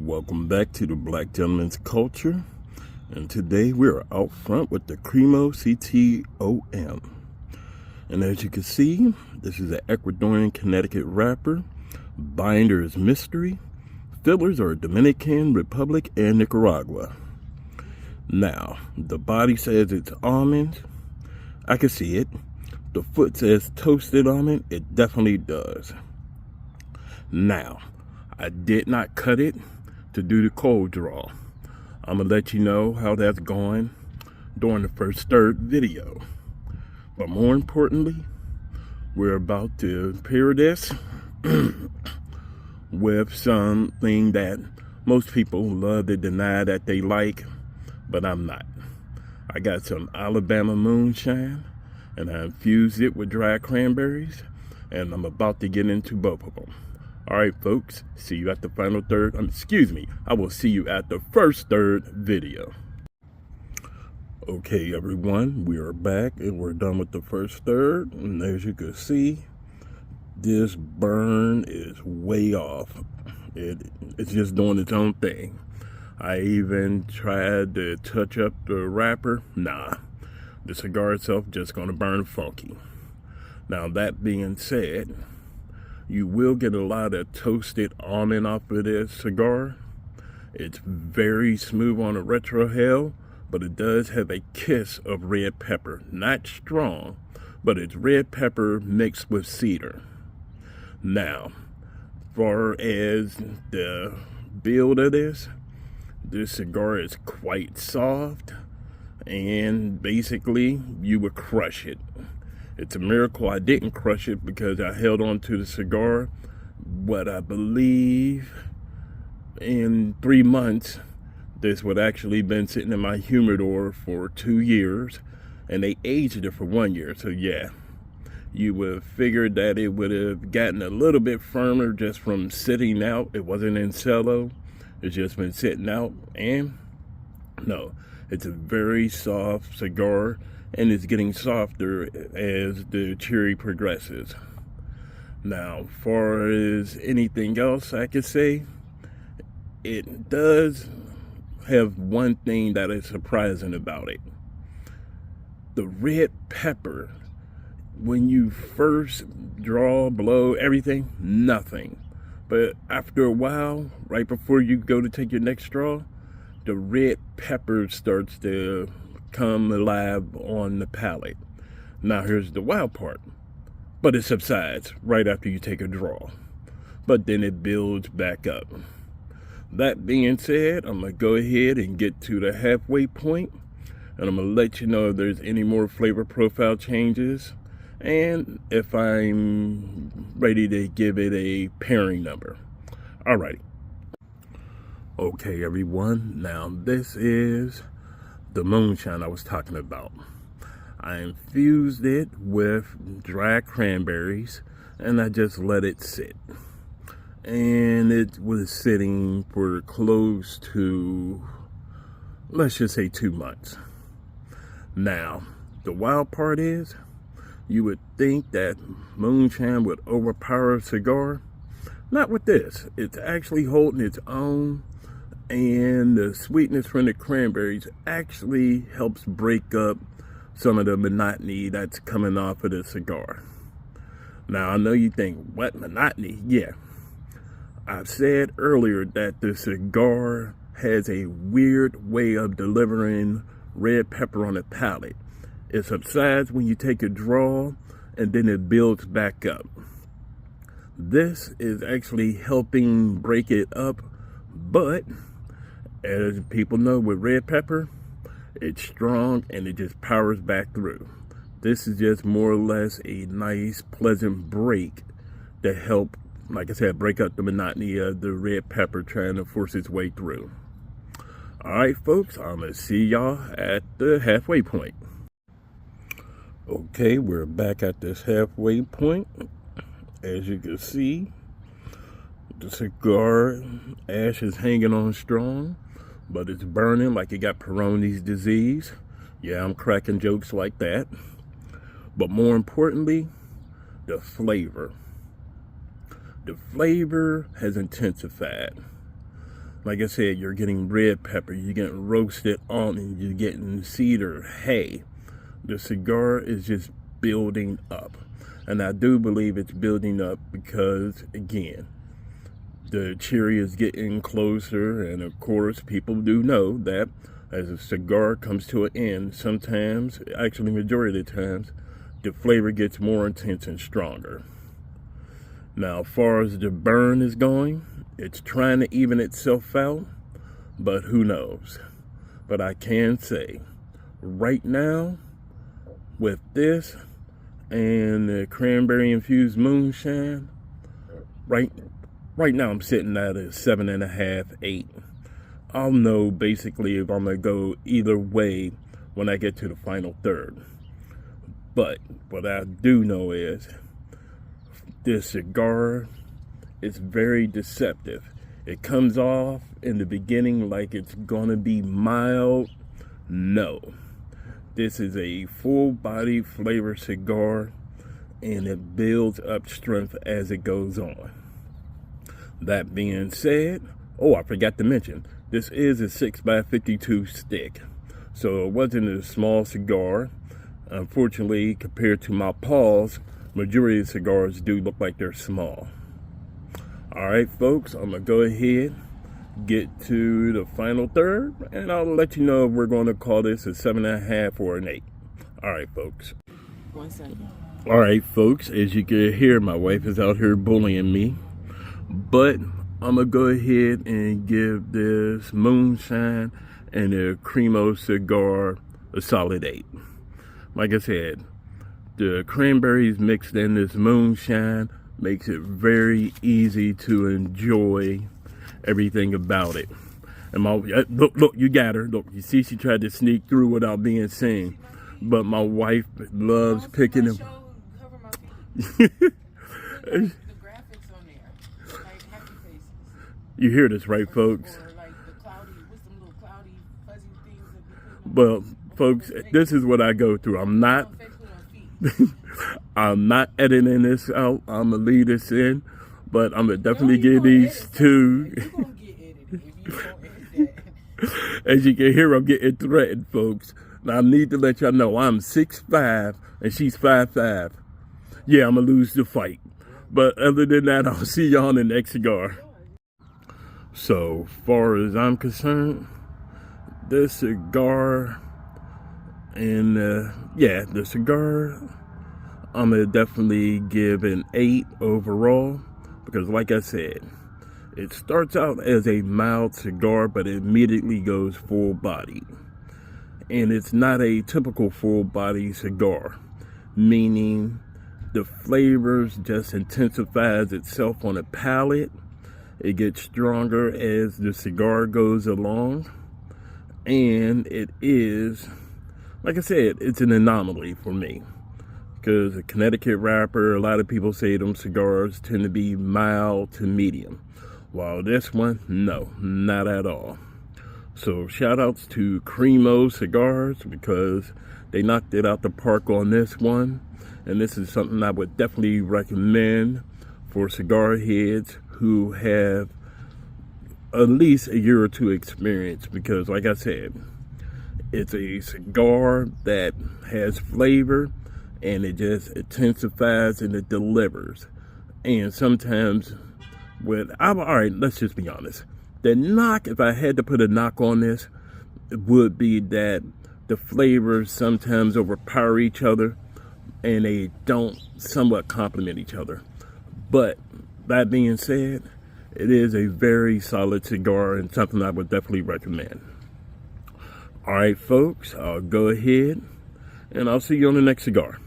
Welcome back to the Black Gentleman's Culture, and today we're out front with the Cremo CTOM. And as you can see, this is an Ecuadorian Connecticut wrapper. Binder is mystery. Fillers are Dominican Republic and Nicaragua. Now, the body says it's almond. I can see it. The foot says toasted almond. It definitely does. Now, I did not cut it to do the cold draw. I'm gonna let you know how that's going during the first third video. But more importantly, we're about to pair this with something that most people love to deny that they like, but I'm not. I got some Alabama Moonshine, and I infused it with dried cranberries, and I'm about to get into both of them. All right, folks, see you at the final third. I will see you at the first third video. Okay, everyone, we are back and we're done with the first third. And as you can see, this burn is way off. It's just doing its own thing. I even tried to touch up the wrapper. Nah, the cigar itself just gonna burn funky. Now, that being said, you will get a lot of toasted almond off of this cigar. It's very smooth on a retro-hale, but it does have a kiss of red pepper. Not strong, but it's red pepper mixed with cedar. Now, as far as the build of this cigar is quite soft, and basically you would crush it. It's a miracle I didn't crush it because I held on to the cigar, what I believe in 3 months. This would actually been sitting in my humidor for 2 years, and they aged it for 1 year. So yeah, you would have figured that it would have gotten a little bit firmer just from sitting out. It wasn't in cello. It's just been sitting out, and no, it's a very soft cigar. And it's getting softer as the cherry progresses. Now, as far as anything else I could say, it does have one thing that is surprising about it. The red pepper, when you first draw, blow, everything, nothing. But after a while, right before you go to take your next draw, the red pepper starts to come alive on the palate. Now here's the wild part, but it subsides right after you take a draw, but then it builds back up. That being said, I'm gonna go ahead and get to the halfway point, and I'm gonna let you know if there's any more flavor profile changes and if I'm ready to give it a pairing number. Alrighty. Okay, everyone, now this is the Moonshine I was talking about. I infused it with dried cranberries and I just let it sit. And it was sitting for close to, let's just say 2 months. Now, the wild part is, you would think that Moonshine would overpower a cigar. Not with this. It's actually holding its own. And the sweetness from the cranberries actually helps break up some of the monotony that's coming off of the cigar. Now, I know you think, what monotony? Yeah. I've said earlier that the cigar has a weird way of delivering red pepper on the palate. It subsides when you take a draw, and then it builds back up. This is actually helping break it up, but as people know, with red pepper, it's strong and it just powers back through. This is just more or less a nice, pleasant break to help, like I said, break up the monotony of the red pepper trying to force its way through. All right, folks, I'm going to see y'all at the halfway point. Okay, we're back at this halfway point. As you can see, the cigar ash is hanging on strong, but it's burning like it got Peyronie's disease. Yeah, I'm cracking jokes like that. But more importantly, the flavor. The flavor has intensified. Like I said, you're getting red pepper, you're getting roasted almond, you're getting cedar, hay. The cigar is just building up. And I do believe it's building up because, again, the cherry is getting closer. And of course, people do know that as a cigar comes to an end, sometimes, actually majority of the times, the flavor gets more intense and stronger. Now, as far as the burn is going, it's trying to even itself out, but who knows? But I can say, right now, with this and the cranberry infused moonshine, right now I'm sitting at a 7.5, 8. I'll know basically if I'm gonna go either way when I get to the final third. But what I do know is this cigar is very deceptive. It comes off in the beginning like it's gonna be mild. No. This is a full body flavor cigar, and it builds up strength as it goes on. That being said, oh, I forgot to mention, this is a 6x52 stick. So it wasn't a small cigar. Unfortunately, compared to my paws, majority of cigars do look like they're small. All right, folks, I'm gonna go ahead, get to the final third, and I'll let you know if we're going to call this a 7.5 or an 8. All right, folks. 1 second. All right, folks, as you can hear, my wife is out here bullying me, but I'm gonna go ahead and give this Moonshine and the Cremo cigar a solid 8. Like I said, the cranberries mixed in this Moonshine makes it very easy to enjoy everything about it. And my look, you got her. Look, you see, she tried to sneak through without being seen. But my wife loves picking them. The graphics on there, like happy faces. You hear this, right, folks? Or like the cloudy, what's them little cloudy, fuzzy things that Well, folks, this is what I go through. I'm not editing this out. I'm gonna leave this in, but I'm gonna definitely give these two. As you can hear, I'm getting threatened, folks. Now I need to let y'all know I'm 6'5" and she's 5'5". Yeah, I'm gonna lose the fight. But other than that, I'll see y'all in the next cigar. So far as I'm concerned, this cigar and the cigar, I'm gonna definitely give an 8 overall, because like I said, it starts out as a mild cigar, but it immediately goes full body. And it's not a typical full body cigar, meaning the flavors just intensifies itself on the palate. It gets stronger as the cigar goes along. And it is, like I said, it's an anomaly for me. Because a Connecticut wrapper, a lot of people say them cigars tend to be mild to medium. While this one, no, not at all. So shout outs to Cremo cigars, because they knocked it out the park on this one. And this is something I would definitely recommend for cigar heads who have at least a year or two experience, because like I said, it's a cigar that has flavor and it just intensifies and it delivers. And sometimes all right, let's just be honest. The knock, if I had to put a knock on this, would be that the flavors sometimes overpower each other and they don't somewhat complement each other. But that being said, it is a very solid cigar and something I would definitely recommend. All right, folks, I'll go ahead and I'll see you on the next cigar.